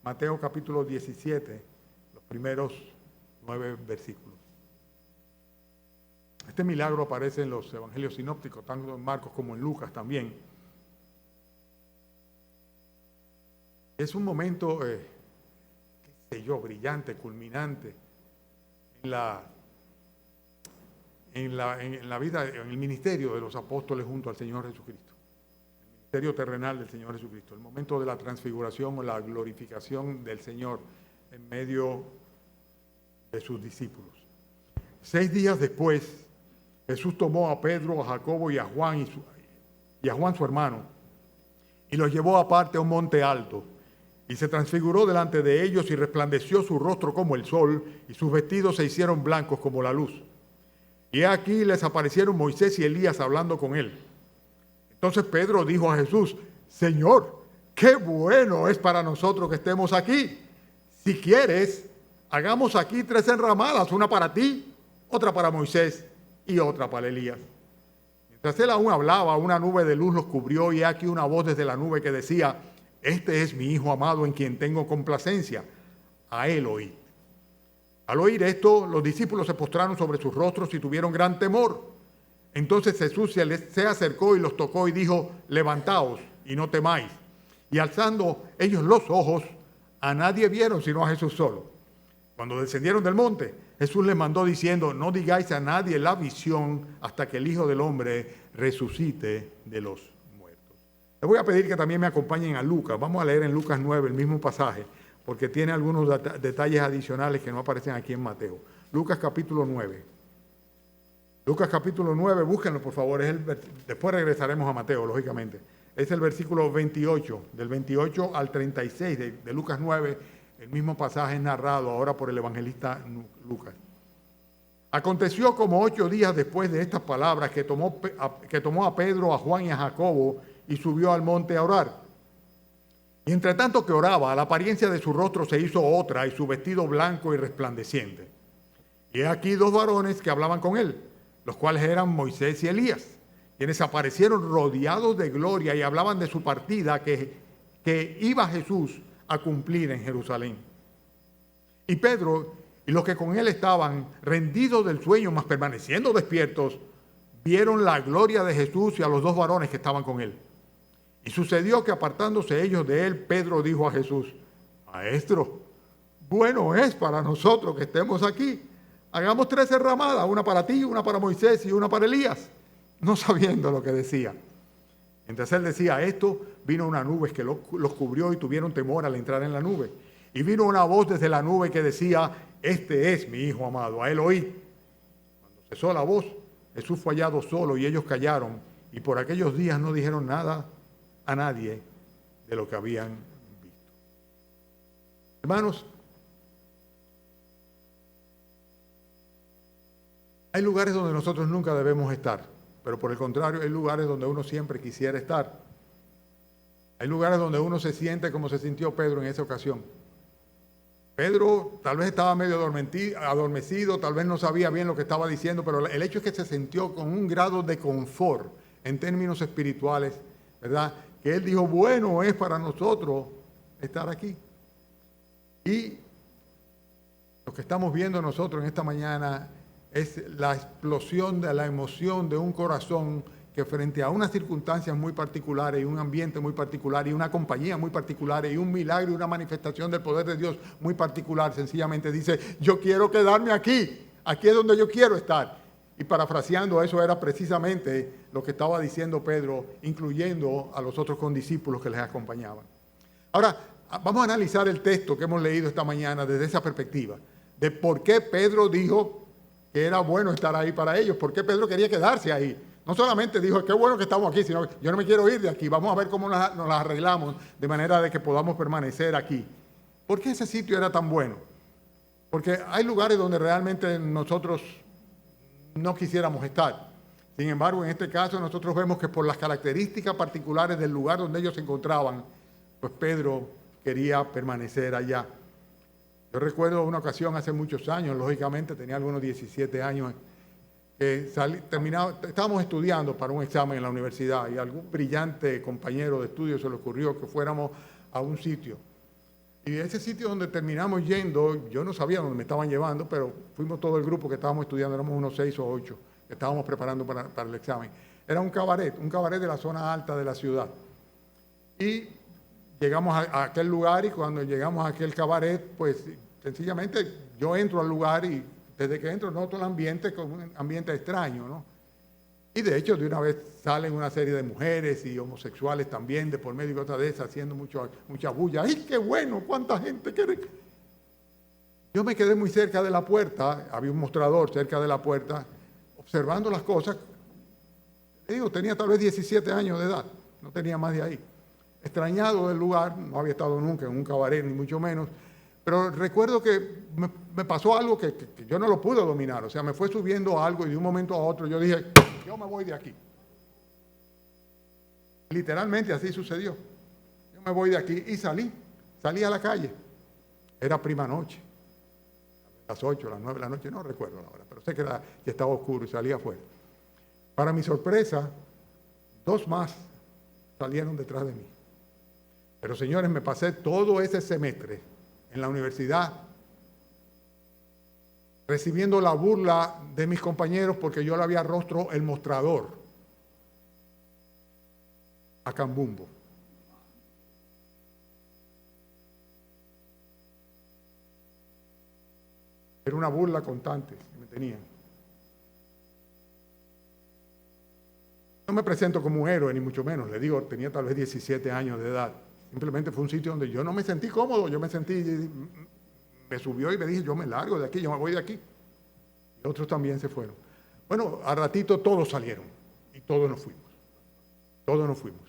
Mateo capítulo 17, los primeros 9 versículos. Este milagro aparece en los evangelios sinópticos, tanto en Marcos como en Lucas también. Es un momento, qué sé yo, brillante, culminante en la vida, en el ministerio de los apóstoles junto al Señor Jesucristo. El ministerio terrenal del Señor Jesucristo. El momento de la transfiguración o la glorificación del Señor en medio de sus discípulos. 6 días después, Jesús tomó a Pedro, a Jacobo y a Juan su hermano, y los llevó aparte a un monte alto, y se transfiguró delante de ellos y resplandeció su rostro como el sol, y sus vestidos se hicieron blancos como la luz. Y aquí les aparecieron Moisés y Elías hablando con él. Entonces Pedro dijo a Jesús: Señor, qué bueno es para nosotros que estemos aquí. Si quieres, hagamos aquí 3 enramadas, una para ti, otra para Moisés y otra para Elías. Mientras él aún hablaba, una nube de luz los cubrió, y aquí una voz desde la nube que decía: Este es mi Hijo amado en quien tengo complacencia, a él oíd. Al oír esto, los discípulos se postraron sobre sus rostros y tuvieron gran temor. Entonces Jesús se acercó y los tocó y dijo: Levantaos y no temáis. Y alzando ellos los ojos, a nadie vieron sino a Jesús solo. Cuando descendieron del monte, Jesús les mandó diciendo: No digáis a nadie la visión hasta que el Hijo del Hombre resucite de los muertos. Les voy a pedir que también me acompañen a Lucas. Vamos a leer en Lucas 9 el mismo pasaje, porque tiene algunos detalles adicionales que no aparecen aquí en Mateo. Lucas capítulo 9. Lucas capítulo 9, búsquenlo por favor. Después regresaremos a Mateo, lógicamente. Es el versículo 28, del 28 al 36 de Lucas 9. El mismo pasaje es narrado ahora por el evangelista Lucas. Aconteció como 8 días después de estas palabras que tomó a Pedro, a Juan y a Jacobo y subió al monte a orar. Y entre tanto que oraba, la apariencia de su rostro se hizo otra y su vestido blanco y resplandeciente. Y he aquí 2 varones que hablaban con él, los cuales eran Moisés y Elías, quienes aparecieron rodeados de gloria y hablaban de su partida que iba Jesús a cumplir en Jerusalén. Y Pedro y los que con él estaban, rendidos del sueño, mas permaneciendo despiertos, vieron la gloria de Jesús y a los 2 varones que estaban con él. Y sucedió que apartándose ellos de él, Pedro dijo a Jesús: Maestro, bueno es para nosotros que estemos aquí. Hagamos 3 enramadas, una para ti, una para Moisés y una para Elías. No sabiendo lo que decía. Mientras él decía esto, vino una nube que los cubrió y tuvieron temor al entrar en la nube. Y vino una voz desde la nube que decía: Este es mi Hijo amado, a él oíd. Cuando cesó la voz, Jesús fue hallado solo y ellos callaron. Y por aquellos días no dijeron nada a nadie de lo que habían visto. Hermanos, hay lugares donde nosotros nunca debemos estar, pero por el contrario, hay lugares donde uno siempre quisiera estar. Hay lugares donde uno se siente como se sintió Pedro en esa ocasión. Pedro tal vez estaba medio adormecido, tal vez no sabía bien lo que estaba diciendo, pero el hecho es que se sintió con un grado de confort en términos espirituales, ¿verdad? Que él dijo: bueno es para nosotros estar aquí. Y lo que estamos viendo nosotros en esta mañana es la explosión de la emoción de un corazón que frente a unas circunstancias muy particulares y un ambiente muy particular y una compañía muy particular y un milagro y una manifestación del poder de Dios muy particular, sencillamente dice: yo quiero quedarme aquí, aquí es donde yo quiero estar. Y parafraseando, eso era precisamente lo que estaba diciendo Pedro, incluyendo a los otros condiscípulos que les acompañaban. Ahora, vamos a analizar el texto que hemos leído esta mañana desde esa perspectiva, de por qué Pedro dijo que era bueno estar ahí para ellos, por qué Pedro quería quedarse ahí. No solamente dijo: qué bueno que estamos aquí, sino: yo no me quiero ir de aquí, vamos a ver cómo nos las arreglamos de manera de que podamos permanecer aquí. ¿Por qué ese sitio era tan bueno? Porque hay lugares donde realmente nosotros no quisiéramos estar. Sin embargo, en este caso nosotros vemos que por las características particulares del lugar donde ellos se encontraban, pues Pedro quería permanecer allá. Yo recuerdo una ocasión hace muchos años, lógicamente tenía algunos 17 años, que estábamos estudiando para un examen en la universidad y a algún brillante compañero de estudio se le ocurrió que fuéramos a un sitio. Y ese sitio donde terminamos yendo, yo no sabía dónde me estaban llevando, pero fuimos todo el grupo que estábamos estudiando, éramos unos 6 o 8, que estábamos preparando para el examen. Era un cabaret de la zona alta de la ciudad. Y llegamos a aquel lugar, y cuando llegamos a aquel cabaret, pues sencillamente yo entro al lugar y desde que entro noto el ambiente como un ambiente extraño, ¿no? Y de hecho, de una vez salen una serie de mujeres y homosexuales también, de por medio de otra de esas, haciendo mucha bulla. ¡Ay, qué bueno! ¡Cuánta gente quiere! Yo me quedé muy cerca de la puerta, había un mostrador cerca de la puerta, observando las cosas. Digo, tenía tal vez 17 años de edad, no tenía más de ahí. Extrañado del lugar, no había estado nunca en un cabaret, ni mucho menos, pero recuerdo que me pasó algo que yo no lo pude dominar, o sea, me fue subiendo algo y de un momento a otro yo dije, yo me voy de aquí. Literalmente así sucedió. Yo me voy de aquí y salí a la calle. Era prima noche, las 8, las 9 de la noche, no recuerdo la hora, pero sé que estaba oscuro y salí afuera. Para mi sorpresa, 2 más salieron detrás de mí. Pero señores, me pasé todo ese semestre en la universidad recibiendo la burla de mis compañeros porque yo le había roto el mostrador a Cambumbo. Era una burla constante que me tenían. No me presento como un héroe, ni mucho menos. Le digo, tenía tal vez 17 años de edad. Simplemente fue un sitio donde yo no me sentí cómodo, me subió y me dije, yo me largo de aquí, yo me voy de aquí. Y otros también se fueron. Bueno, a ratito todos salieron y todos nos fuimos. Todos nos fuimos.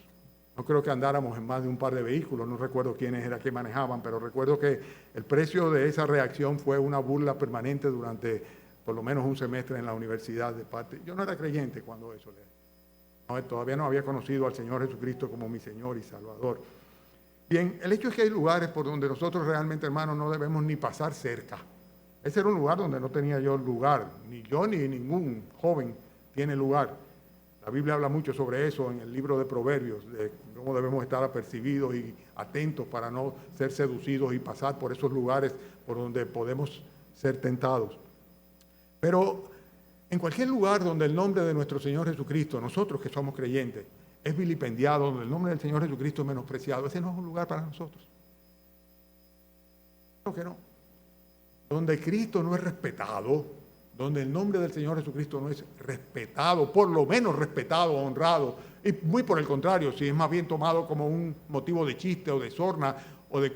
No creo que andáramos en más de un par de vehículos, no recuerdo quiénes eran que manejaban, pero recuerdo que el precio de esa reacción fue una burla permanente durante por lo menos un semestre en la universidad de parte. Yo no era creyente cuando eso todavía no había conocido al Señor Jesucristo como mi Señor y Salvador. Bien, el hecho es que hay lugares por donde nosotros realmente, hermanos, no debemos ni pasar cerca. Ese era un lugar donde no tenía yo lugar, ni yo ni ningún joven tiene lugar. La Biblia habla mucho sobre eso en el libro de Proverbios, de cómo debemos estar apercibidos y atentos para no ser seducidos y pasar por esos lugares por donde podemos ser tentados. Pero en cualquier lugar donde el nombre de nuestro Señor Jesucristo, nosotros que somos creyentes, es vilipendiado, donde el nombre del Señor Jesucristo es menospreciado, ese no es un lugar para nosotros. Creo que no. Donde Cristo no es respetado, donde el nombre del Señor Jesucristo no es respetado, por lo menos respetado, honrado, y muy por el contrario, si es más bien tomado como un motivo de chiste o de sorna o de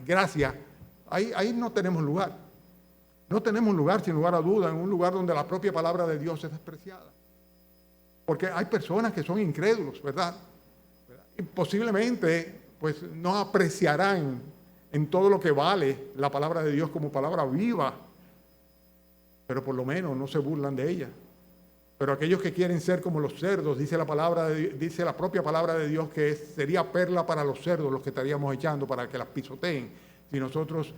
gracia, ahí no tenemos lugar. No tenemos lugar, sin lugar a duda, en un lugar donde la propia palabra de Dios es despreciada. Porque hay personas que son incrédulos, ¿verdad? Y posiblemente, pues, no apreciarán en todo lo que vale la palabra de Dios como palabra viva, pero por lo menos no se burlan de ella. Pero aquellos que quieren ser como los cerdos, dice la propia palabra de Dios que sería perla para los cerdos los que estaríamos echando para que las pisoteen. Si nosotros,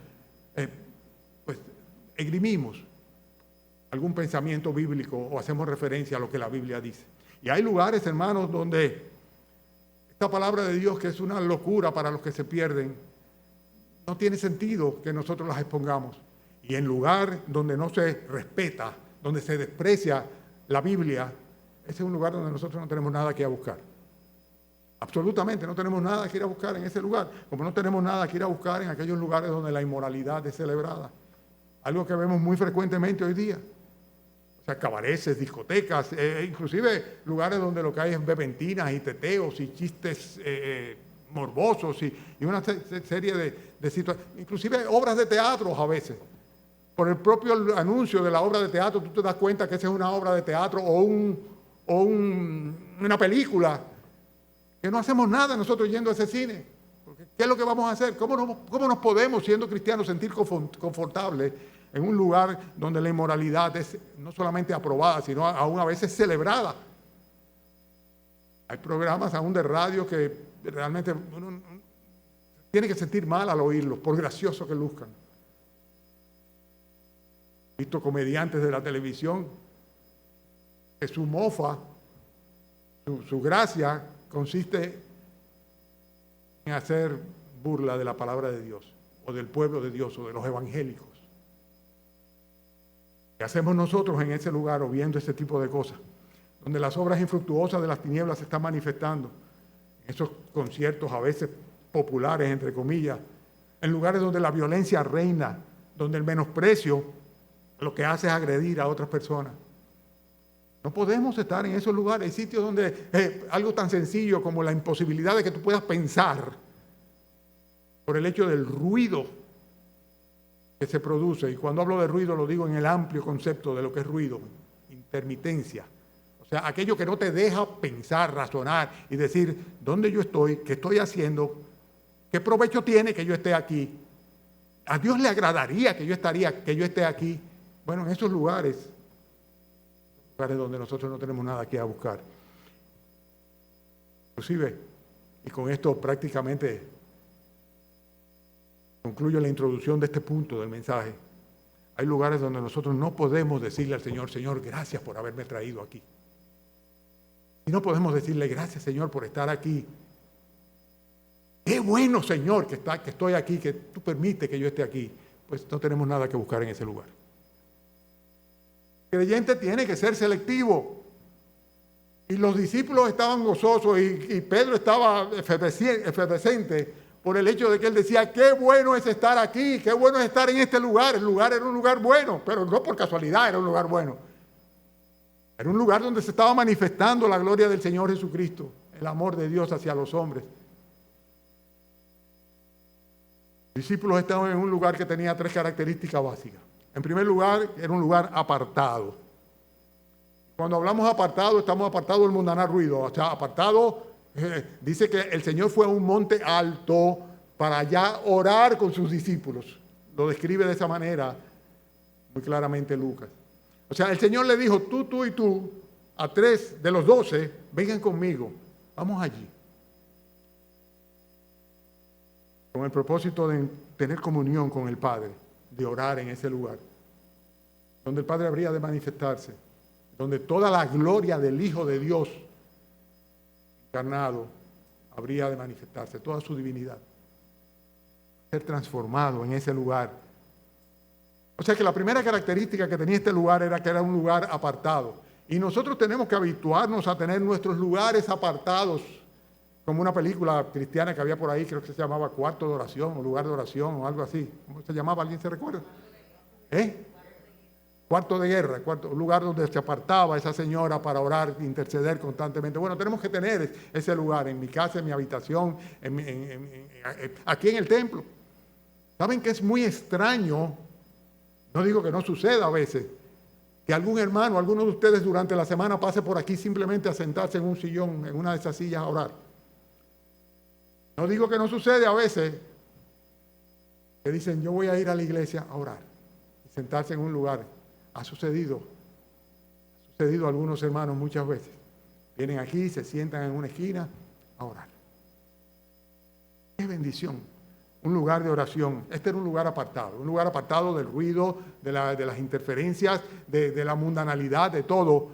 pues, esgrimimos algún pensamiento bíblico o hacemos referencia a lo que la Biblia dice. Y hay lugares, hermanos, donde esta palabra de Dios, que es una locura para los que se pierden, no tiene sentido que nosotros las expongamos. Y en lugar donde no se respeta, donde se desprecia la Biblia, ese es un lugar donde nosotros no tenemos nada que ir a buscar. Absolutamente no tenemos nada que ir a buscar en ese lugar, como no tenemos nada que ir a buscar en aquellos lugares donde la inmoralidad es celebrada. Algo que vemos muy frecuentemente hoy día. O sea, cabarets, discotecas, inclusive lugares donde lo que hay es bebentinas y teteos y chistes morbosos y una serie de situaciones, inclusive obras de teatro a veces. Por el propio anuncio de la obra de teatro, tú te das cuenta que esa es una obra de teatro o una película, que no hacemos nada nosotros yendo a ese cine. Porque ¿qué es lo que vamos a hacer? ¿Cómo nos podemos, siendo cristianos, sentir confortables en un lugar donde la inmoralidad es no solamente aprobada, sino aún a veces celebrada? Hay programas aún de radio que realmente uno tiene que sentir mal al oírlos, por gracioso que luzcan. He visto comediantes de la televisión que su mofa, su gracia consiste en hacer burla de la palabra de Dios, o del pueblo de Dios, o de los evangélicos. ¿Qué hacemos nosotros en ese lugar o viendo ese tipo de cosas? Donde las obras infructuosas de las tinieblas se están manifestando. En esos conciertos a veces populares, entre comillas, en lugares donde la violencia reina, donde el menosprecio lo que hace es agredir a otras personas. No podemos estar en esos lugares. Hay sitios donde algo tan sencillo como la imposibilidad de que tú puedas pensar por el hecho del ruido que se produce. Y cuando hablo de ruido lo digo en el amplio concepto de lo que es ruido, intermitencia. O sea, aquello que no te deja pensar, razonar y decir dónde yo estoy, qué estoy haciendo, qué provecho tiene que yo esté aquí. ¿A Dios le agradaría que yo esté aquí? Bueno, en esos lugares donde nosotros no tenemos nada que buscar. Inclusive, y con esto prácticamente concluyo la introducción de este punto del mensaje, hay lugares donde nosotros no podemos decirle al Señor, Señor, gracias por haberme traído aquí. Y no podemos decirle, gracias, Señor, por estar aquí. Qué bueno, Señor, que estoy aquí, que tú permites que yo esté aquí. Pues no tenemos nada que buscar en ese lugar. El creyente tiene que ser selectivo. Y los discípulos estaban gozosos y Pedro estaba efervescente por el hecho de que él decía, qué bueno es estar aquí, qué bueno es estar en este lugar. El lugar era un lugar bueno, pero no por casualidad era un lugar bueno. Era un lugar donde se estaba manifestando la gloria del Señor Jesucristo, el amor de Dios hacia los hombres. Los discípulos estaban en un lugar que tenía 3 características básicas. En primer lugar, era un lugar apartado. Cuando hablamos apartado, estamos apartados del mundanal ruido. O sea, apartado, dice que el Señor fue a un monte alto para allá orar con sus discípulos. Lo describe de esa manera muy claramente Lucas. O sea, el Señor le dijo, tú y tú, a 3 de los 12, vengan conmigo, vamos allí. Con el propósito de tener comunión con el Padre, de orar en ese lugar, donde el Padre habría de manifestarse, donde toda la gloria del Hijo de Dios encarnado habría de manifestarse, toda su divinidad, ser transformado en ese lugar. O sea que la primera característica que tenía este lugar era que era un lugar apartado. Y nosotros tenemos que habituarnos a tener nuestros lugares apartados, como una película cristiana que había por ahí, creo que se llamaba Cuarto de Oración o Lugar de Oración o algo así. ¿Cómo se llamaba? ¿Alguien se recuerda? Cuarto de Guerra, un lugar donde se apartaba esa señora para orar, interceder constantemente. Bueno, tenemos que tener ese lugar en mi casa, en mi habitación, aquí en el templo. ¿Saben que es muy extraño? No digo que no suceda a veces, que algún hermano, alguno de ustedes durante la semana pase por aquí simplemente a sentarse en un sillón, en una de esas sillas a orar. No digo que no sucede a veces, que dicen, yo voy a ir a la iglesia a orar, y sentarse en un lugar. Ha sucedido a algunos hermanos muchas veces. Vienen aquí, se sientan en una esquina a orar. ¡Qué bendición! Un lugar de oración. Este era un lugar apartado del ruido, de las interferencias, de la mundanalidad, de todo.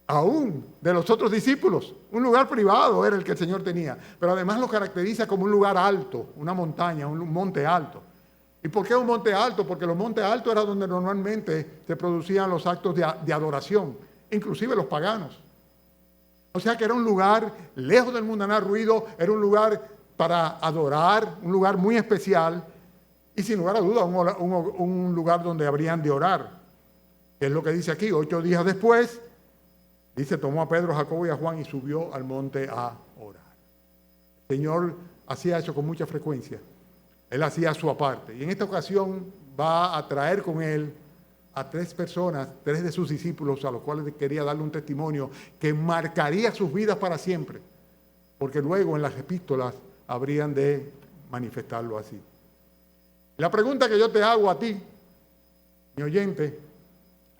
Aún de los otros discípulos. Un lugar privado era el que el Señor tenía. Pero además lo caracteriza como un lugar alto, una montaña, un monte alto. ¿Y por qué un monte alto? Porque los montes altos era donde normalmente se producían los actos de adoración, inclusive los paganos. O sea que era un lugar lejos del mundanal ruido, era un lugar para adorar, un lugar muy especial y sin lugar a duda un lugar donde habrían de orar. Que es lo que dice aquí, 8 días después, dice, tomó a Pedro, a Jacobo y a Juan y subió al monte a orar. El Señor hacía eso con mucha frecuencia. Él hacía su aparte. Y en esta ocasión va a traer con él a 3 personas, 3 de sus discípulos, a los cuales quería darle un testimonio que marcaría sus vidas para siempre. Porque luego en las epístolas habrían de manifestarlo así. La pregunta que yo te hago a ti, mi oyente,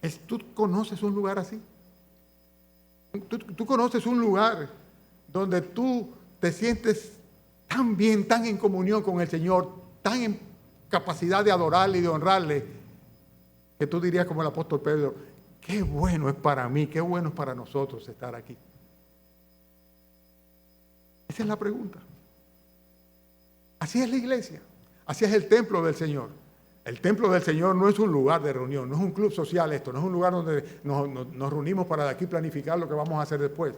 es, ¿tú conoces un lugar así? ¿Tú conoces un lugar donde tú te sientes tan bien, tan en comunión con el Señor, tan en capacidad de adorarle y de honrarle, que tú dirías como el apóstol Pedro, qué bueno es para mí, qué bueno es para nosotros estar aquí? Esa es la pregunta. Así es la iglesia, así es el templo del Señor. El templo del Señor no es un lugar de reunión, no es un club social esto, no es un lugar donde nos reunimos para de aquí planificar lo que vamos a hacer después.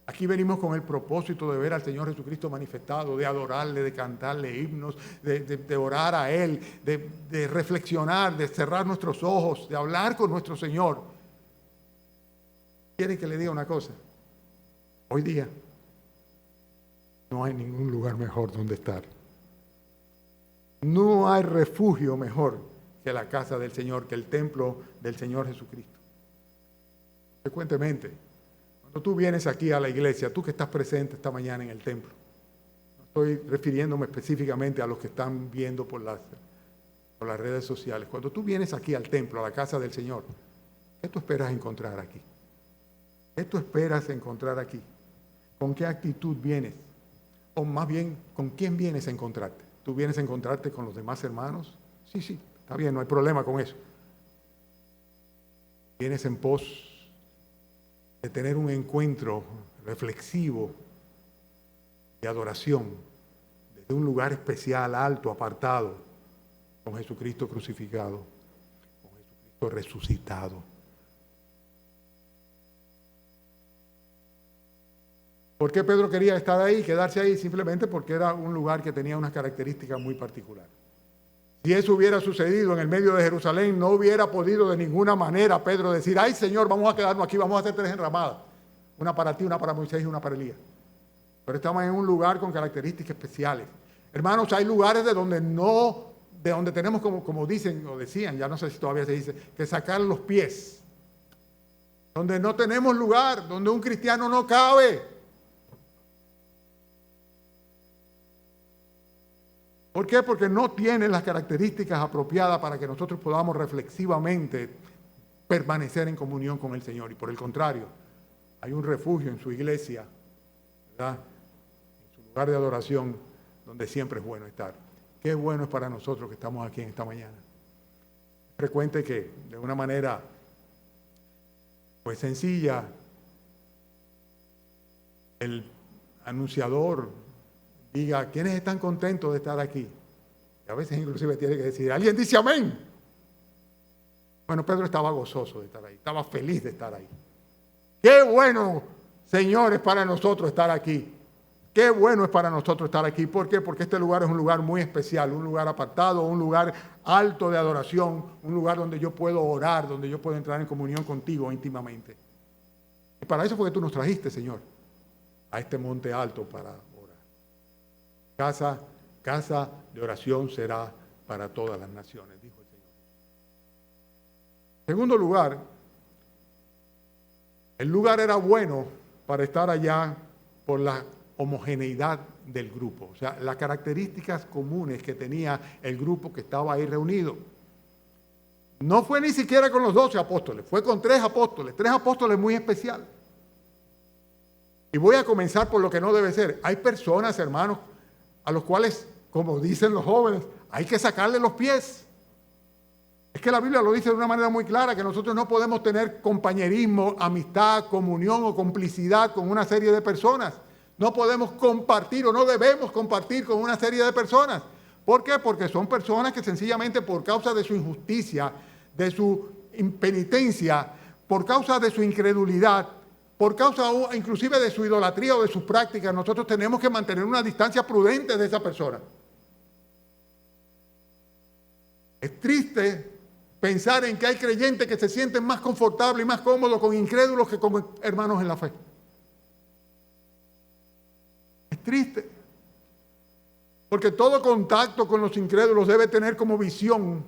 Aquí venimos con el propósito de ver al Señor Jesucristo manifestado, de adorarle, de cantarle himnos, de orar a Él, de reflexionar, de cerrar nuestros ojos, de hablar con nuestro Señor. ¿Quieren que le diga una cosa? Hoy día no hay ningún lugar mejor donde estar. No hay refugio mejor que la casa del Señor, que el templo del Señor Jesucristo. Consecuentemente, cuando tú vienes aquí a la iglesia, tú que estás presente esta mañana en el templo, no estoy refiriéndome específicamente a los que están viendo por las redes sociales. Cuando tú vienes aquí al templo, a la casa del Señor, ¿qué tú esperas encontrar aquí? ¿Qué tú esperas encontrar aquí? ¿Con qué actitud vienes? O más bien, ¿con quién vienes a encontrarte? ¿Tú vienes a encontrarte con los demás hermanos? Sí, está bien, no hay problema con eso. Vienes en pos de tener un encuentro reflexivo de adoración desde un lugar especial, alto, apartado, con Jesucristo crucificado, con Jesucristo resucitado. ¿Por qué Pedro quería estar ahí, quedarse ahí? Simplemente porque era un lugar que tenía unas características muy particulares. Si eso hubiera sucedido en el medio de Jerusalén, no hubiera podido de ninguna manera Pedro decir, ay Señor, vamos a quedarnos aquí, vamos a hacer 3 enramadas. Una para ti, una para Moisés y una para Elías. Pero estamos en un lugar con características especiales. Hermanos, hay lugares de donde tenemos, como dicen o decían, ya no sé si todavía se dice, que sacar los pies. Donde no tenemos lugar, donde un cristiano no cabe. ¿Por qué? Porque no tiene las características apropiadas para que nosotros podamos reflexivamente permanecer en comunión con el Señor. Y por el contrario, hay un refugio en su iglesia, ¿verdad? En su lugar de adoración, donde siempre es bueno estar. Qué bueno es para nosotros que estamos aquí en esta mañana. Es frecuente que de una manera pues sencilla, el anunciador diga, ¿quiénes están contentos de estar aquí? Y a veces inclusive tiene que decir, ¿alguien dice amén? Bueno, Pedro estaba gozoso de estar ahí, estaba feliz de estar ahí. Qué bueno, señores, para nosotros estar aquí. Qué bueno es para nosotros estar aquí. ¿Por qué? Porque este lugar es un lugar muy especial, un lugar apartado, un lugar alto de adoración, un lugar donde yo puedo orar, donde yo puedo entrar en comunión contigo íntimamente. Y para eso fue que tú nos trajiste, Señor, a este monte alto para orar. Casa de oración será para todas las naciones, dijo el Señor. En segundo lugar, el lugar era bueno para estar allá por la homogeneidad del grupo, o sea, las características comunes que tenía el grupo que estaba ahí reunido. No fue ni siquiera con los 12 apóstoles, fue con 3 apóstoles muy especiales. Y voy a comenzar por lo que no debe ser. Hay personas, hermanos, a los cuales, como dicen los jóvenes, hay que sacarle los pies. Es que la Biblia lo dice de una manera muy clara, que nosotros no podemos tener compañerismo, amistad, comunión o complicidad con una serie de personas. No podemos compartir o no debemos compartir con una serie de personas. ¿Por qué? Porque son personas que sencillamente por causa de su injusticia, de su impenitencia, por causa de su incredulidad, por causa inclusive de su idolatría o de sus prácticas, nosotros tenemos que mantener una distancia prudente de esa persona. Es triste pensar en que hay creyentes que se sienten más confortables y más cómodos con incrédulos que con hermanos en la fe. Es triste, porque todo contacto con los incrédulos debe tener como visión,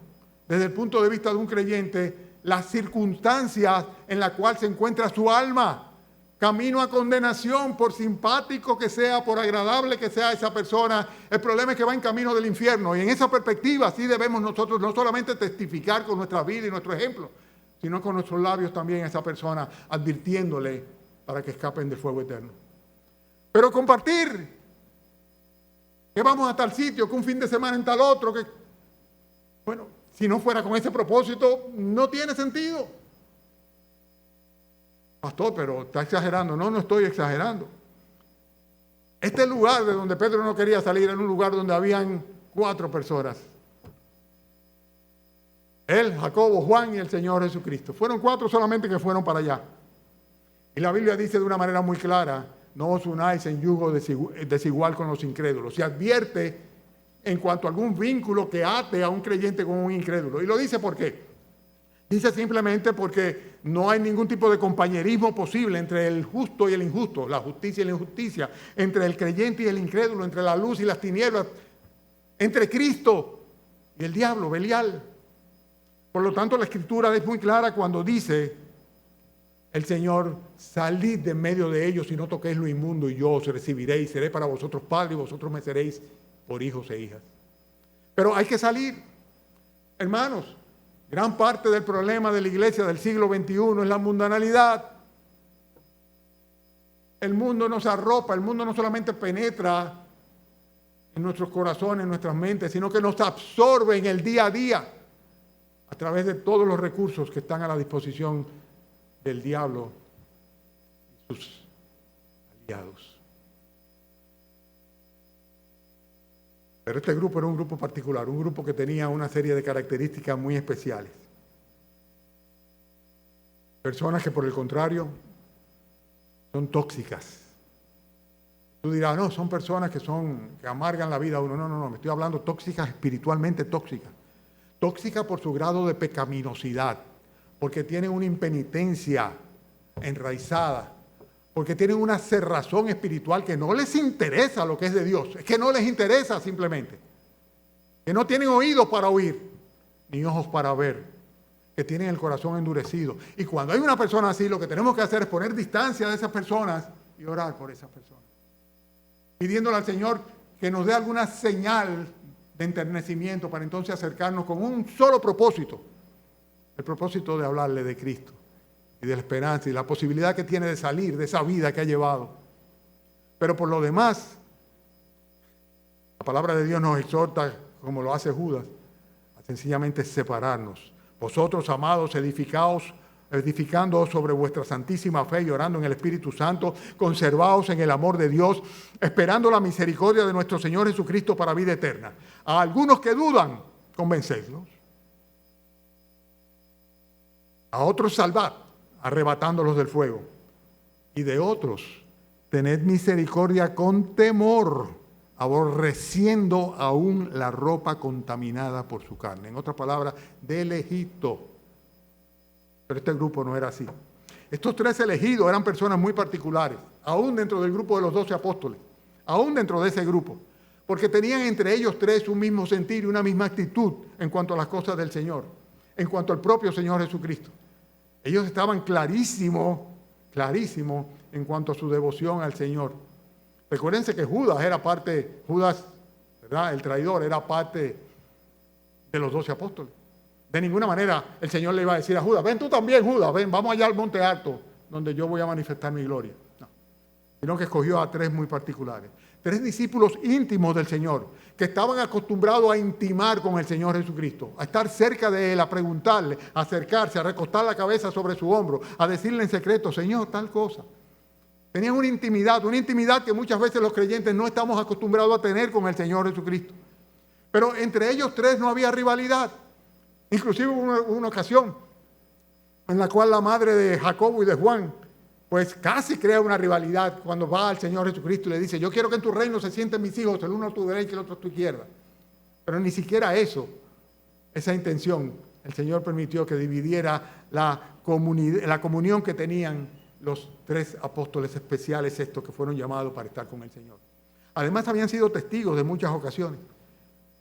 desde el punto de vista de un creyente, las circunstancias en las cuales se encuentra su alma. Camino a condenación, por simpático que sea, por agradable que sea esa persona, el problema es que va en camino del infierno. Y en esa perspectiva sí debemos nosotros no solamente testificar con nuestra vida y nuestro ejemplo, sino con nuestros labios también a esa persona, advirtiéndole para que escapen del fuego eterno. Pero compartir, que vamos a tal sitio, que un fin de semana en tal otro, que, bueno, si no fuera con ese propósito, no tiene sentido. Pastor, pero está exagerando. No, no estoy exagerando. Este lugar de donde Pedro no quería salir era un lugar donde habían 4 personas. Él, Jacobo, Juan y el Señor Jesucristo. Fueron 4 solamente que fueron para allá. Y la Biblia dice de una manera muy clara, no os unáis en yugo desigual con los incrédulos. Se advierte en cuanto a algún vínculo que ate a un creyente con un incrédulo. Y lo dice ¿por qué? Dice simplemente porque no hay ningún tipo de compañerismo posible entre el justo y el injusto, la justicia y la injusticia, entre el creyente y el incrédulo, entre la luz y las tinieblas, entre Cristo y el diablo, Belial. Por lo tanto, la Escritura es muy clara cuando dice el Señor, salid de en medio de ellos y no toquéis lo inmundo y yo os recibiré y seré para vosotros padre y vosotros me seréis por hijos e hijas. Pero hay que salir, hermanos. Gran parte del problema de la iglesia del siglo XXI es la mundanalidad. El mundo nos arropa, el mundo no solamente penetra en nuestros corazones, en nuestras mentes, sino que nos absorbe en el día a día a través de todos los recursos que están a la disposición del diablo y sus aliados. Pero este grupo era un grupo particular, un grupo que tenía una serie de características muy especiales. Personas que por el contrario son tóxicas. Tú dirás, no, son personas que amargan la vida a uno. No, me estoy hablando tóxicas, espiritualmente tóxicas. Tóxicas por su grado de pecaminosidad, porque tienen una impenitencia enraizada, porque tienen una cerrazón espiritual que no les interesa lo que es de Dios. Es que no les interesa simplemente. Que no tienen oídos para oír, ni ojos para ver. Que tienen el corazón endurecido. Y cuando hay una persona así, lo que tenemos que hacer es poner distancia de esas personas y orar por esas personas. Pidiéndole al Señor que nos dé alguna señal de enternecimiento para entonces acercarnos con un solo propósito. El propósito de hablarle de Cristo. Y de la esperanza y la posibilidad que tiene de salir de esa vida que ha llevado. Pero por lo demás, la palabra de Dios nos exhorta, como lo hace Judas, a sencillamente separarnos. Vosotros, amados, edificándoos sobre vuestra santísima fe y orando en el Espíritu Santo, conservaos en el amor de Dios, esperando la misericordia de nuestro Señor Jesucristo para vida eterna. A algunos que dudan, convencedlos. A otros salvad, arrebatándolos del fuego. Y de otros, tened misericordia con temor, aborreciendo aún la ropa contaminada por su carne. En otras palabras, del Egipto. Pero este grupo no era así. Estos 3 elegidos eran personas muy particulares, aún dentro del grupo de los 12 apóstoles, aún dentro de ese grupo, porque tenían entre ellos 3 un mismo sentir y una misma actitud en cuanto a las cosas del Señor, en cuanto al propio Señor Jesucristo. Ellos estaban clarísimos en cuanto a su devoción al Señor. Recuérdense que Judas, ¿verdad? El traidor, era parte de los 12 apóstoles. De ninguna manera el Señor le iba a decir a Judas, ven tú también, Judas, ven, vamos allá al monte alto, donde yo voy a manifestar mi gloria. No, sino que escogió a 3 muy particulares. 3 discípulos íntimos del Señor, que estaban acostumbrados a intimar con el Señor Jesucristo, a estar cerca de Él, a preguntarle, a acercarse, a recostar la cabeza sobre su hombro, a decirle en secreto, Señor, tal cosa. Tenían una intimidad que muchas veces los creyentes no estamos acostumbrados a tener con el Señor Jesucristo. Pero entre ellos 3 no había rivalidad. Inclusive hubo una ocasión en la cual la madre de Jacobo y de Juan, pues casi crea una rivalidad cuando va al Señor Jesucristo y le dice, yo quiero que en tu reino se sienten mis hijos, el uno a tu derecha y el otro a tu izquierda. Pero ni siquiera esa intención, el Señor permitió que dividiera la comunión que tenían los 3 apóstoles especiales, estos que fueron llamados para estar con el Señor. Además habían sido testigos de muchas ocasiones.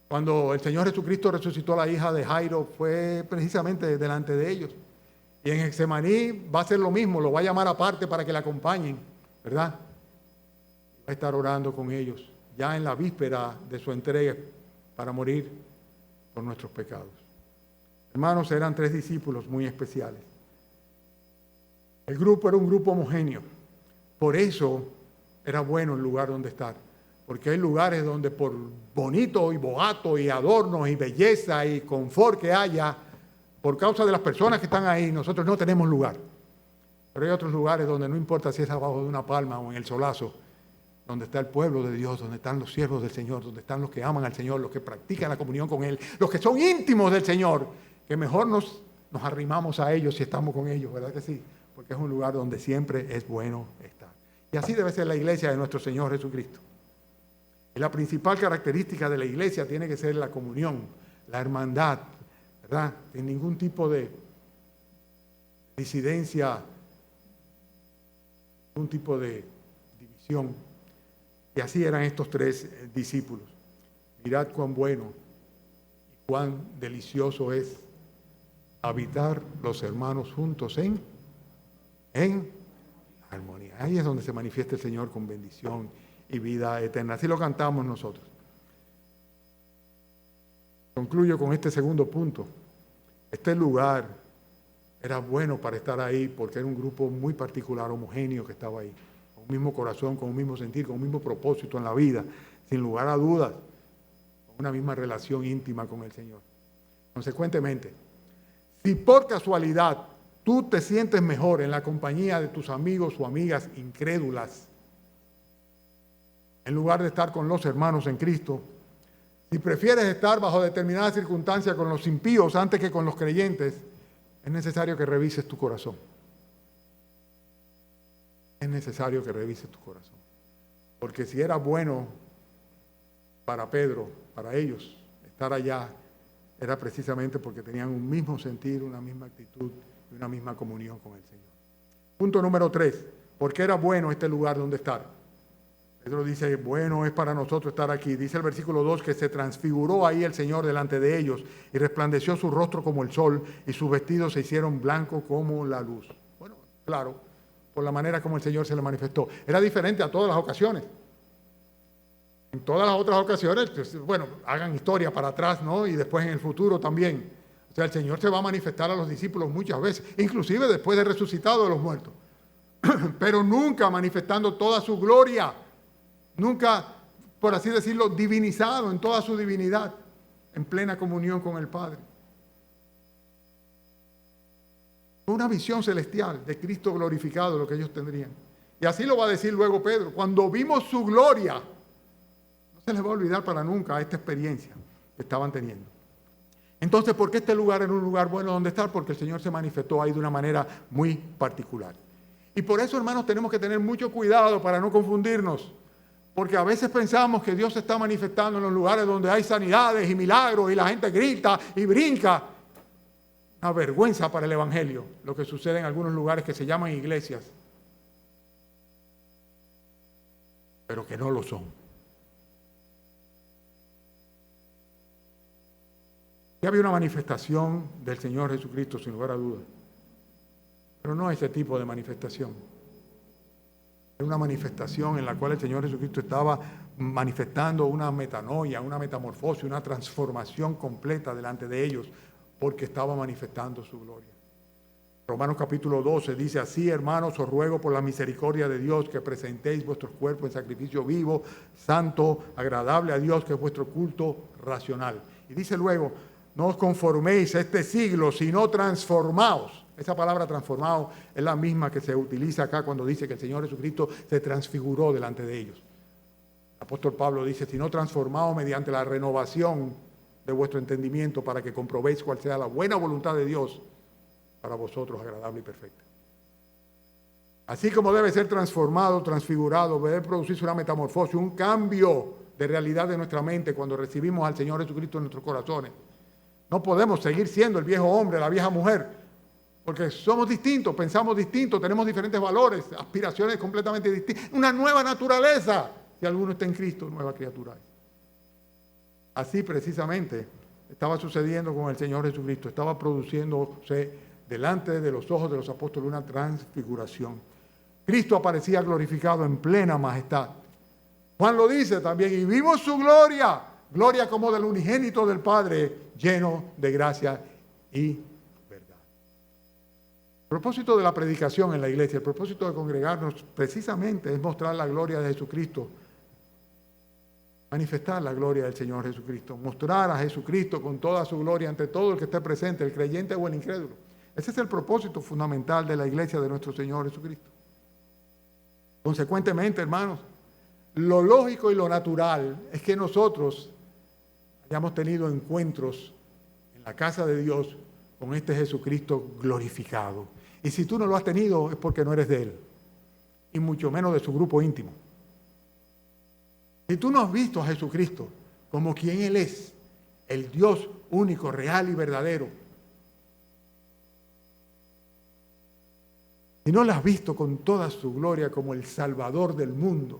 Cuando el Señor Jesucristo resucitó a la hija de Jairo, fue precisamente delante de ellos. Y en Getsemaní va a ser lo mismo, lo va a llamar aparte para que le acompañen, ¿verdad? Va a estar orando con ellos, ya en la víspera de su entrega para morir por nuestros pecados. Hermanos, eran 3 discípulos muy especiales. El grupo era un grupo homogéneo. Por eso era bueno el lugar donde estar. Porque hay lugares donde por bonito y boato y adornos y belleza y confort que haya, por causa de las personas que están ahí, nosotros no tenemos lugar. Pero hay otros lugares donde no importa si es abajo de una palma o en el solazo, donde está el pueblo de Dios, donde están los siervos del Señor, donde están los que aman al Señor, los que practican la comunión con Él, los que son íntimos del Señor, que mejor nos arrimamos a ellos si estamos con ellos, ¿verdad que sí? Porque es un lugar donde siempre es bueno estar. Y así debe ser la iglesia de nuestro Señor Jesucristo. Y la principal característica de la iglesia tiene que ser la comunión, la hermandad, ¿verdad? Sin ningún tipo de disidencia, ningún tipo de división. Y así eran estos tres discípulos. Mirad cuán bueno y cuán delicioso es habitar los hermanos juntos en armonía. Ahí es donde se manifiesta el Señor con bendición y vida eterna. Así lo cantamos nosotros. Concluyo con este segundo punto. Este lugar era bueno para estar ahí porque era un grupo muy particular, homogéneo, que estaba ahí, con un mismo corazón, con un mismo sentir, con un mismo propósito en la vida, sin lugar a dudas, con una misma relación íntima con el Señor. Consecuentemente, si por casualidad tú te sientes mejor en la compañía de tus amigos o amigas incrédulas, en lugar de estar con los hermanos en Cristo, si prefieres estar bajo determinadas circunstancias con los impíos antes que con los creyentes, es necesario que revises tu corazón. Es necesario que revises tu corazón. Porque si era bueno para Pedro, para ellos, estar allá, era precisamente porque tenían un mismo sentir, una misma actitud y una misma comunión con el Señor. Punto número 3. ¿Por qué era bueno este lugar donde estar? Pedro dice, bueno es para nosotros estar aquí. Dice el versículo 2 que se transfiguró ahí el Señor delante de ellos y resplandeció su rostro como el sol y sus vestidos se hicieron blancos como la luz. Bueno, claro, por la manera como el Señor se le manifestó. Era diferente a todas las ocasiones. En todas las otras ocasiones, pues, bueno, hagan historia para atrás, ¿no? Y después en el futuro también. O sea, el Señor se va a manifestar a los discípulos muchas veces, inclusive después de resucitado de los muertos. Pero nunca manifestando toda su gloria. Nunca, por así decirlo, divinizado en toda su divinidad, en plena comunión con el Padre. Una visión celestial de Cristo glorificado, lo que ellos tendrían. Y así lo va a decir luego Pedro. Cuando vimos su gloria, no se les va a olvidar para nunca esta experiencia que estaban teniendo. Entonces, ¿por qué este lugar era un lugar bueno donde estar? Porque el Señor se manifestó ahí de una manera muy particular. Y por eso, hermanos, tenemos que tener mucho cuidado para no confundirnos. Porque a veces pensamos que Dios se está manifestando en los lugares donde hay sanidades y milagros y la gente grita y brinca. Una vergüenza para el Evangelio, lo que sucede en algunos lugares que se llaman iglesias, pero que no lo son. Ya había una manifestación del Señor Jesucristo, sin lugar a dudas, pero no ese tipo de manifestación. Era una manifestación en la cual el Señor Jesucristo estaba manifestando una metanoia, una metamorfosis, una transformación completa delante de ellos, porque estaba manifestando su gloria. Romanos capítulo 12 dice así, hermanos, os ruego por la misericordia de Dios que presentéis vuestros cuerpos en sacrificio vivo, santo, agradable a Dios, que es vuestro culto racional. Y dice luego, no os conforméis a este siglo, sino transformaos. Esa palabra transformado es la misma que se utiliza acá cuando dice que el Señor Jesucristo se transfiguró delante de ellos. El apóstol Pablo dice, sino transformaos mediante la renovación de vuestro entendimiento para que comprobéis cuál sea la buena voluntad de Dios para vosotros, agradable y perfecta. Así como debe ser transformado, transfigurado, debe producirse una metamorfosis, un cambio de realidad de nuestra mente cuando recibimos al Señor Jesucristo en nuestros corazones. No podemos seguir siendo el viejo hombre, la vieja mujer, porque somos distintos, pensamos distintos, tenemos diferentes valores, aspiraciones completamente distintas. Una nueva naturaleza. Si alguno está en Cristo, nueva criatura es. Así precisamente estaba sucediendo con el Señor Jesucristo. Estaba produciéndose delante de los ojos de los apóstoles una transfiguración. Cristo aparecía glorificado en plena majestad. Juan lo dice también, y vimos su gloria, gloria como del unigénito del Padre, lleno de gracia y verdad. El propósito de la predicación en la iglesia, el propósito de congregarnos precisamente es mostrar la gloria de Jesucristo, manifestar la gloria del Señor Jesucristo, mostrar a Jesucristo con toda su gloria ante todo el que esté presente, el creyente o el incrédulo. Ese es el propósito fundamental de la iglesia de nuestro Señor Jesucristo. Consecuentemente, hermanos, lo lógico y lo natural es que nosotros hayamos tenido encuentros en la casa de Dios con este Jesucristo glorificado. Y si tú no lo has tenido es porque no eres de Él, y mucho menos de su grupo íntimo. Si tú no has visto a Jesucristo como quien Él es, el Dios único, real y verdadero, si no lo has visto con toda su gloria como el Salvador del mundo,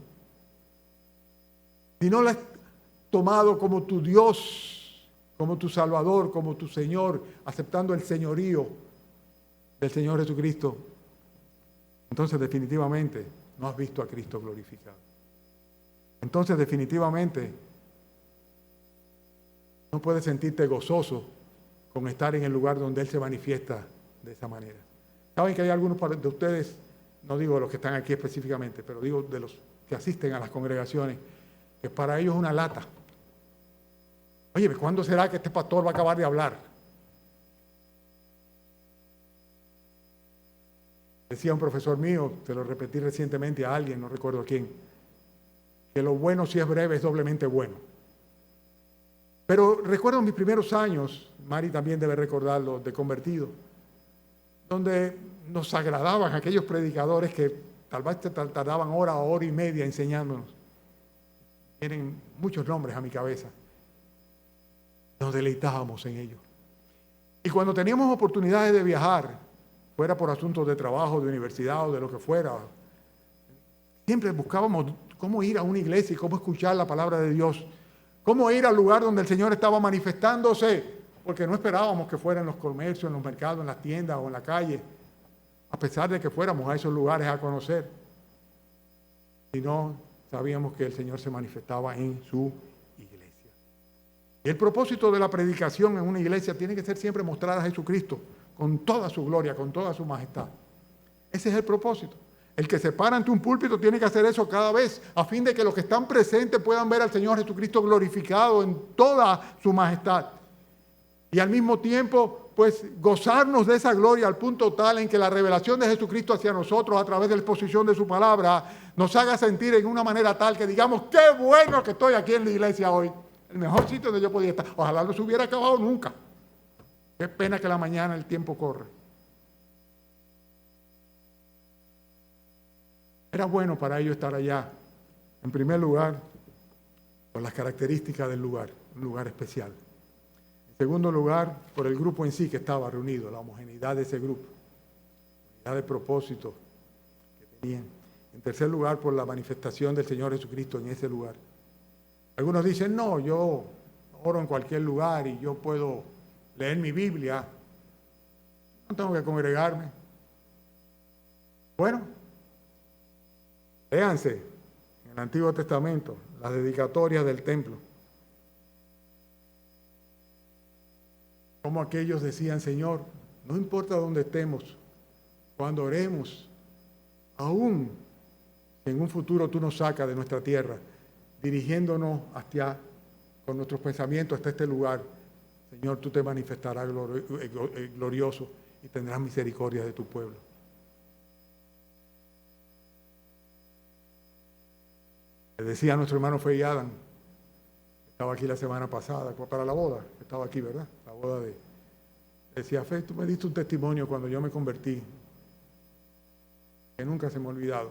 si no lo has tomado como tu Dios, como tu Salvador, como tu Señor, aceptando el señorío del Señor Jesucristo, entonces definitivamente no has visto a Cristo glorificado. Entonces definitivamente no puedes sentirte gozoso con estar en el lugar donde Él se manifiesta de esa manera. Saben que hay algunos de ustedes, no digo de los que están aquí específicamente, pero digo de los que asisten a las congregaciones, que para ellos es una lata. Oye, ¿cuándo será que este pastor va a acabar de hablar? Decía un profesor mío, se lo repetí recientemente a alguien, no recuerdo a quién, que lo bueno si es breve es doblemente bueno. Pero recuerdo mis primeros años, Mari también debe recordarlo, de convertido, donde nos agradaban aquellos predicadores que tal vez te tardaban hora o hora y media enseñándonos. Tienen muchos nombres a mi cabeza. Nos deleitábamos en ellos. Y cuando teníamos oportunidades de viajar, fuera por asuntos de trabajo, de universidad o de lo que fuera, siempre buscábamos cómo ir a una iglesia y cómo escuchar la palabra de Dios, cómo ir al lugar donde el Señor estaba manifestándose, porque no esperábamos que fuera en los comercios, en los mercados, en las tiendas o en la calle, a pesar de que fuéramos a esos lugares a conocer, sino sabíamos que el Señor se manifestaba en su iglesia. Y el propósito de la predicación en una iglesia tiene que ser siempre mostrar a Jesucristo con toda su gloria, con toda su majestad. Ese es el propósito. El que se para ante un púlpito tiene que hacer eso cada vez, a fin de que los que están presentes puedan ver al Señor Jesucristo glorificado en toda su majestad. Y al mismo tiempo, pues, gozarnos de esa gloria al punto tal en que la revelación de Jesucristo hacia nosotros, a través de la exposición de su palabra, nos haga sentir en una manera tal que digamos, qué bueno que estoy aquí en la iglesia hoy. El mejor sitio donde yo podía estar. Ojalá no se hubiera acabado nunca. Qué pena que la mañana el tiempo corre. Era bueno para ellos estar allá, en primer lugar, por las características del lugar, un lugar especial. En segundo lugar, por el grupo en sí que estaba reunido, la homogeneidad de ese grupo, la unidad de propósito que tenían. En tercer lugar, por la manifestación del Señor Jesucristo en ese lugar. Algunos dicen, no, yo oro en cualquier lugar y yo puedo leer mi Biblia, no tengo que congregarme. Bueno, léanse en el Antiguo Testamento las dedicatorias del templo. Como aquellos decían, Señor, no importa dónde estemos, cuando oremos, aún en un futuro tú nos sacas de nuestra tierra, dirigiéndonos con nuestros pensamientos hasta este lugar, Señor, tú te manifestarás glorioso y tendrás misericordia de tu pueblo. Le decía a nuestro hermano Fey Adam, estaba aquí la semana pasada para la boda, estaba aquí, ¿verdad? La boda decía, Fey, tú me diste un testimonio cuando yo me convertí, que nunca se me ha olvidado.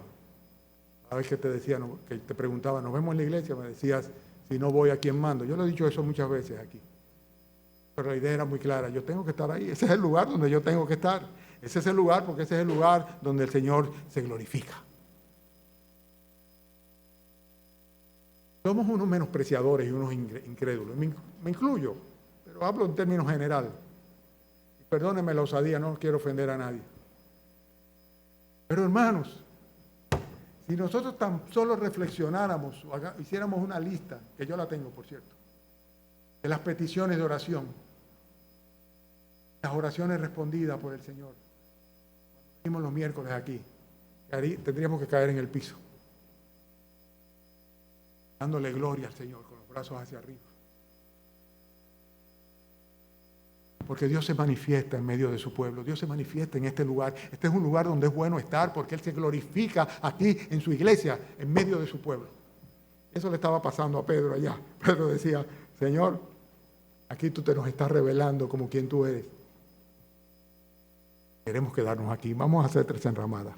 Cada vez que te decía, que te preguntaba, ¿nos vemos en la iglesia? Me decías, si no voy, ¿a quién mando? Yo le he dicho eso muchas veces aquí. Pero la idea era muy clara, yo tengo que estar ahí, ese es el lugar donde yo tengo que estar. Ese es el lugar porque ese es el lugar donde el Señor se glorifica. Somos unos menospreciadores y unos incrédulos. Me incluyo, pero hablo en términos generales. Perdónenme la osadía, no quiero ofender a nadie. Pero hermanos, si nosotros tan solo reflexionáramos o hiciéramos una lista, que yo la tengo, por cierto, de las peticiones de oración, las oraciones respondidas por el Señor, cuando venimos los miércoles aquí, tendríamos que caer en el piso, dándole gloria al Señor con los brazos hacia arriba. Porque Dios se manifiesta en medio de su pueblo, Dios se manifiesta en este lugar. Este es un lugar donde es bueno estar porque Él se glorifica aquí en su iglesia, en medio de su pueblo. Eso le estaba pasando a Pedro allá. Pedro decía, Señor, aquí tú te nos estás revelando como quien tú eres. Queremos quedarnos aquí, vamos a hacer 3 enramadas.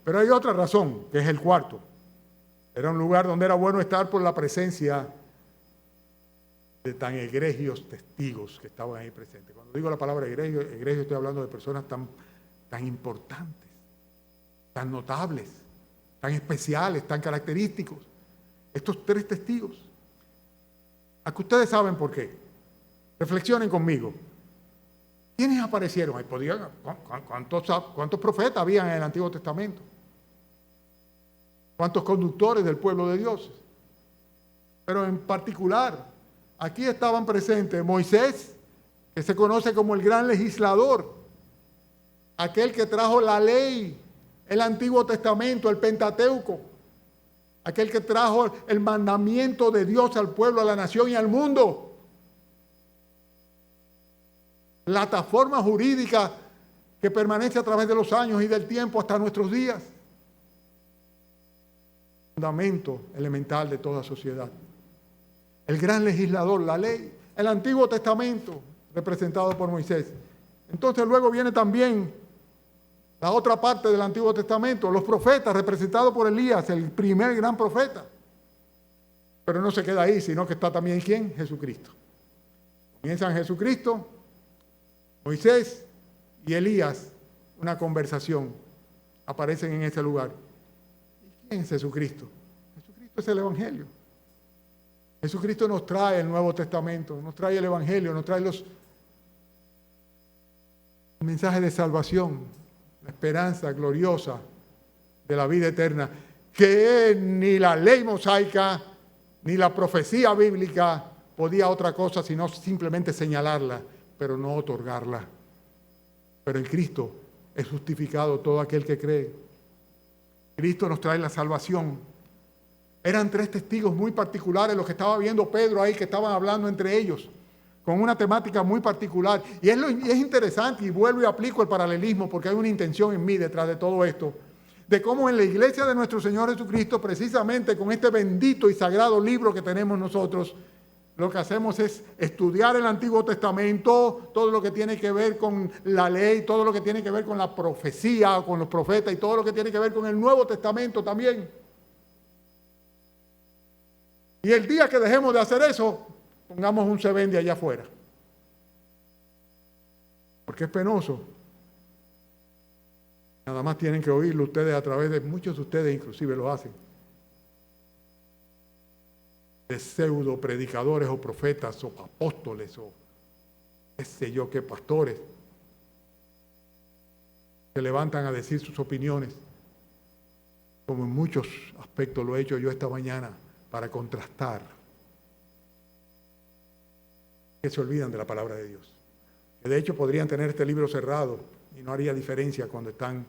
Pero hay otra razón, que es el cuarto. Era un lugar donde era bueno estar por la presencia de tan egregios testigos que estaban ahí presentes. Cuando digo la palabra egregio estoy hablando de personas tan importantes, tan notables, tan especiales, tan característicos. Estos 3 testigos. A que ustedes saben por qué. Reflexionen conmigo. ¿Quiénes aparecieron? ¿Cuántos profetas habían en el Antiguo Testamento? ¿Cuántos conductores del pueblo de Dios? Pero en particular, aquí estaban presentes Moisés, que se conoce como el gran legislador, aquel que trajo la ley, el Antiguo Testamento, el Pentateuco, aquel que trajo el mandamiento de Dios al pueblo, a la nación y al mundo. Plataforma jurídica que permanece a través de los años y del tiempo hasta nuestros días. Fundamento elemental de toda sociedad. El gran legislador, la ley, el Antiguo Testamento, representado por Moisés. Entonces luego viene también la otra parte del Antiguo Testamento, los profetas, representados por Elías, el primer gran profeta. Pero no se queda ahí, sino que está también ¿quién? Jesucristo. Comienza en Jesucristo, Moisés y Elías, una conversación, aparecen en ese lugar. ¿Y quién es Jesucristo? Jesucristo es el Evangelio. Jesucristo nos trae el Nuevo Testamento, nos trae el Evangelio, nos trae los mensajes de salvación, la esperanza gloriosa de la vida eterna, que ni la ley mosaica ni la profecía bíblica podía otra cosa sino simplemente señalarla, pero no otorgarla. Pero en Cristo es justificado todo aquel que cree. Cristo nos trae la salvación. Eran 3 testigos muy particulares los que estaba viendo Pedro ahí, que estaban hablando entre ellos, con una temática muy particular. Y es interesante, y vuelvo y aplico el paralelismo, porque hay una intención en mí detrás de todo esto, de cómo en la iglesia de nuestro Señor Jesucristo, precisamente con este bendito y sagrado libro que tenemos nosotros, lo que hacemos es estudiar el Antiguo Testamento, todo lo que tiene que ver con la ley, todo lo que tiene que ver con la profecía, con los profetas y todo lo que tiene que ver con el Nuevo Testamento también. Y el día que dejemos de hacer eso, pongamos un se vende allá afuera. Porque es penoso. Nada más tienen que oírlo ustedes a través de, muchos de ustedes inclusive lo hacen, de pseudo predicadores o profetas o apóstoles o qué sé yo qué pastores se levantan a decir sus opiniones, como en muchos aspectos lo he hecho yo esta mañana, para contrastar, que se olvidan de la palabra de Dios. Que de hecho podrían tener este libro cerrado y no haría diferencia cuando están,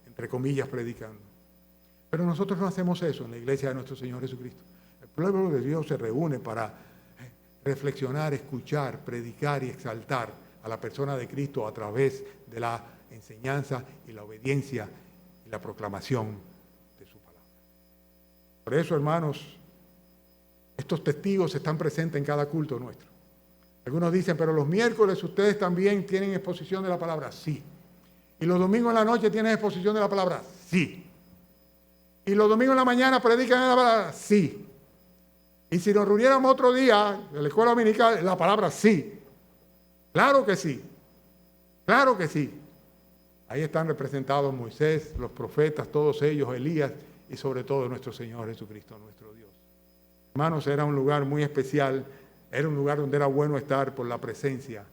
entre comillas, predicando. Pero nosotros no hacemos eso en la iglesia de nuestro Señor Jesucristo. El pueblo de Dios se reúne para reflexionar, escuchar, predicar y exaltar a la persona de Cristo a través de la enseñanza y la obediencia y la proclamación de su palabra. Por eso, hermanos, estos testigos están presentes en cada culto nuestro. Algunos dicen, pero los miércoles ustedes también tienen exposición de la palabra. Sí. ¿Y los domingos en la noche tienen exposición de la palabra? Sí. ¿Y los domingos en la mañana predican la palabra? Sí. Y si nos reuniéramos otro día en la escuela dominical, la palabra sí. Claro que sí. Claro que sí. Ahí están representados Moisés, los profetas, todos ellos, Elías y sobre todo nuestro Señor Jesucristo, nuestro Dios. Hermanos, era un lugar muy especial, era un lugar donde era bueno estar por la presencia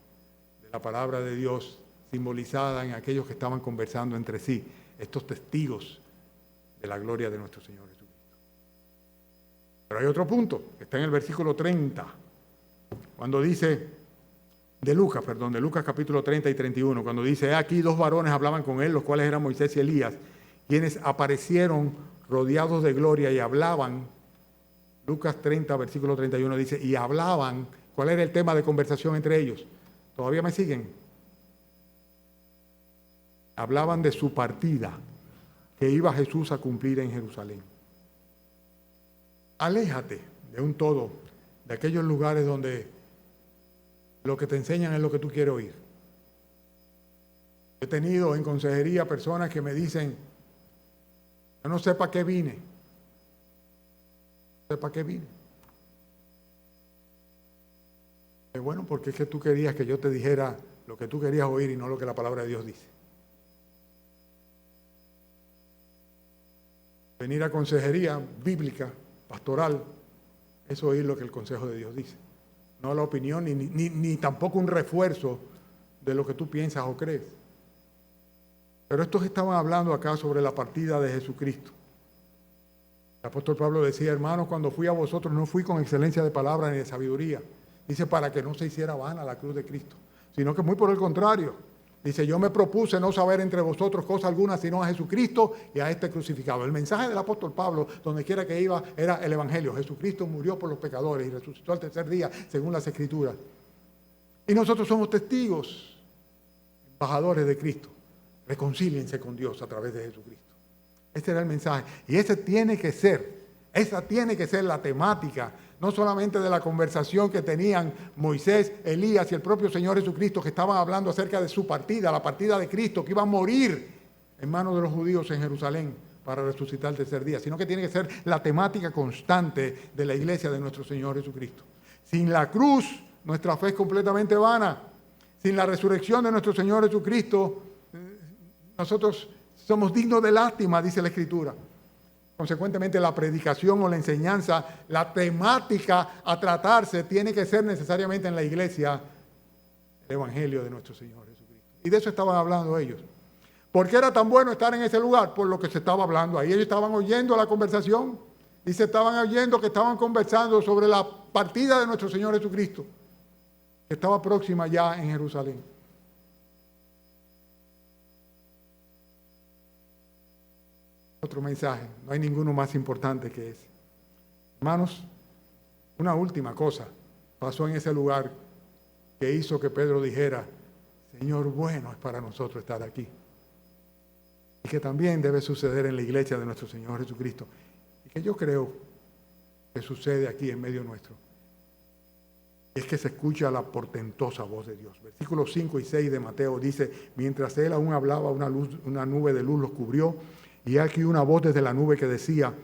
de la palabra de Dios simbolizada en aquellos que estaban conversando entre sí, estos testigos de la gloria de nuestro Señor Jesucristo. Pero hay otro punto, que está en el versículo 30, cuando dice, de Lucas capítulo 30 y 31, cuando dice, aquí 2 varones hablaban con él, los cuales eran Moisés y Elías, quienes aparecieron rodeados de gloria y hablaban. Lucas 30, versículo 31 dice, y hablaban, ¿cuál era el tema de conversación entre ellos? ¿Todavía me siguen? Hablaban de su partida, que iba Jesús a cumplir en Jerusalén. aléjate de un todo, de aquellos lugares donde lo que te enseñan es lo que tú quieres oír. He tenido en consejería personas que me dicen, yo no sé para qué vine. No sé para qué vine. Bueno, porque es que tú querías que yo te dijera lo que tú querías oír y no lo que la palabra de Dios dice. Venir a consejería bíblica, pastoral, es oír lo que el consejo de Dios dice. No la opinión ni tampoco un refuerzo de lo que tú piensas o crees. Pero estos estaban hablando acá sobre la partida de Jesucristo. El apóstol Pablo decía, hermanos, cuando fui a vosotros no fui con excelencia de palabra ni de sabiduría. Dice, para que no se hiciera vana la cruz de Cristo, sino que muy por el contrario. Dice, yo me propuse no saber entre vosotros cosa alguna, sino a Jesucristo y a este crucificado. El mensaje del apóstol Pablo, donde quiera que iba, era el evangelio. Jesucristo murió por los pecadores y resucitó al tercer día, según las Escrituras. Y nosotros somos testigos, embajadores de Cristo. Reconcíliense con Dios a través de Jesucristo. Ese era el mensaje. Y esa tiene que ser la temática, no solamente de la conversación que tenían Moisés, Elías y el propio Señor Jesucristo, que estaban hablando acerca de su partida, la partida de Cristo, que iba a morir en manos de los judíos en Jerusalén para resucitar el tercer día, sino que tiene que ser la temática constante de la iglesia de nuestro Señor Jesucristo. Sin la cruz, nuestra fe es completamente vana. Sin la resurrección de nuestro Señor Jesucristo, nosotros somos dignos de lástima, dice la Escritura. Consecuentemente, la predicación o la enseñanza, la temática a tratarse tiene que ser necesariamente en la iglesia el evangelio de nuestro Señor Jesucristo. Y de eso estaban hablando ellos. ¿Por qué era tan bueno estar en ese lugar? Por lo que se estaba hablando ahí. Ellos estaban oyendo la conversación y se estaban oyendo que estaban conversando sobre la partida de nuestro Señor Jesucristo, que estaba próxima ya en Jerusalén. Otro mensaje, no hay ninguno más importante que ese. Hermanos, una última cosa pasó en ese lugar que hizo que Pedro dijera, Señor, bueno es para nosotros estar aquí. Y que también debe suceder en la iglesia de nuestro Señor Jesucristo. Y que yo creo que sucede aquí en medio nuestro. Es que se escucha la portentosa voz de Dios. Versículos 5 y 6 de Mateo dice, mientras él aún hablaba, una nube de luz los cubrió. Y aquí una voz desde la nube que decía,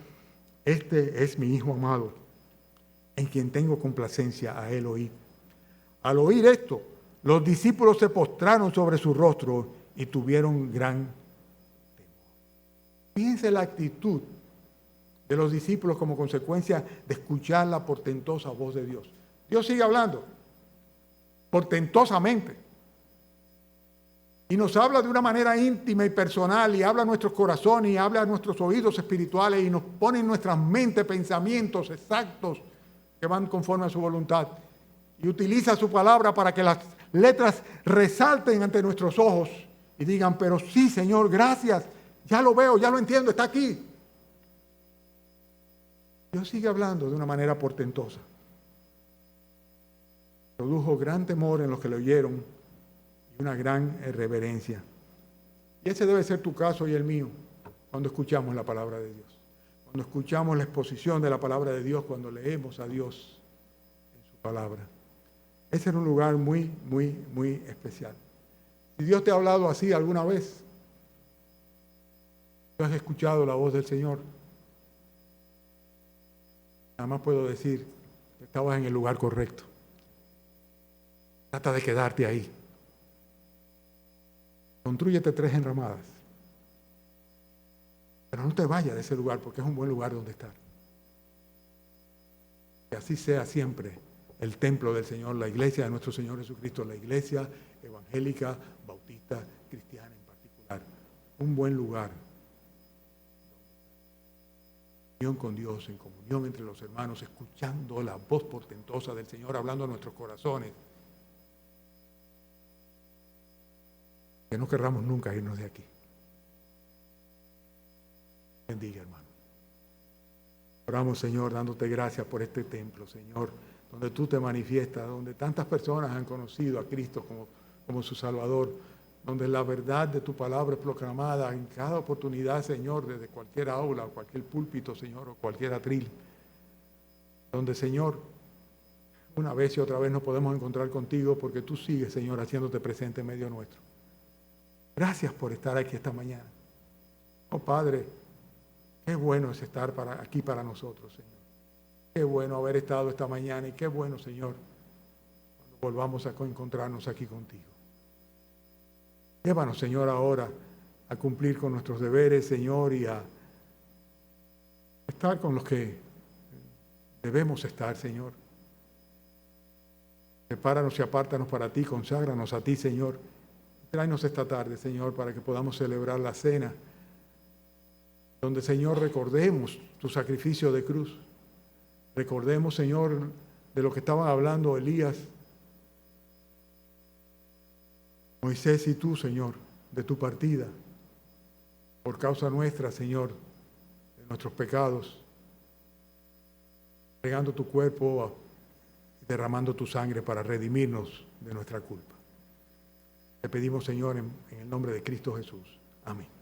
este es mi Hijo amado, en quien tengo complacencia, a él oíd. Al oír esto, los discípulos se postraron sobre su rostro y tuvieron gran temor. Fíjense la actitud de los discípulos como consecuencia de escuchar la portentosa voz de Dios. Dios sigue hablando, portentosamente. Y nos habla de una manera íntima y personal, y habla a nuestros corazones, y habla a nuestros oídos espirituales, y nos pone en nuestras mentes pensamientos exactos que van conforme a su voluntad. Y utiliza su palabra para que las letras resalten ante nuestros ojos y digan, pero sí, Señor, gracias, ya lo veo, ya lo entiendo, está aquí. Dios sigue hablando de una manera portentosa. Produjo gran temor en los que le oyeron, una gran reverencia. Y ese debe ser tu caso y el mío cuando escuchamos la palabra de Dios. Cuando escuchamos la exposición de la palabra de Dios, cuando leemos a Dios en su palabra. Ese es un lugar muy, muy, muy especial. Si Dios te ha hablado así alguna vez, tú has escuchado la voz del Señor, nada más puedo decir que estabas en el lugar correcto. Trata de quedarte ahí. Constrúyete 3 enramadas. Pero no te vayas de ese lugar porque es un buen lugar donde estar. Que así sea siempre el templo del Señor, la iglesia de nuestro Señor Jesucristo, la iglesia evangélica, bautista, cristiana en particular. Un buen lugar. En comunión con Dios, en comunión entre los hermanos, escuchando la voz portentosa del Señor hablando a nuestros corazones. Que no querramos nunca irnos de aquí. Bendiga, hermano. Oramos, Señor, dándote gracias por este templo, Señor, donde tú te manifiestas, donde tantas personas han conocido a Cristo como su Salvador, donde la verdad de tu palabra es proclamada en cada oportunidad, Señor, desde cualquier aula, o cualquier púlpito, Señor, o cualquier atril. donde, Señor, una vez y otra vez nos podemos encontrar contigo porque tú sigues, Señor, haciéndote presente en medio nuestro. Gracias por estar aquí esta mañana. Oh, Padre, qué bueno es estar aquí para nosotros, Señor. Qué bueno haber estado esta mañana y qué bueno, Señor, cuando volvamos a encontrarnos aquí contigo. Llévanos, Señor, ahora a cumplir con nuestros deberes, Señor, y a estar con los que debemos estar, Señor. Prepáranos y apártanos para ti, conságranos a ti, Señor. Tráenos esta tarde, Señor, para que podamos celebrar la cena, donde, Señor, recordemos tu sacrificio de cruz. Recordemos, Señor, de lo que estaban hablando Elías, Moisés y tú, Señor, de tu partida, por causa nuestra, Señor, de nuestros pecados, entregando tu cuerpo y derramando tu sangre para redimirnos de nuestra culpa. Te pedimos, Señor, en el nombre de Cristo Jesús. Amén.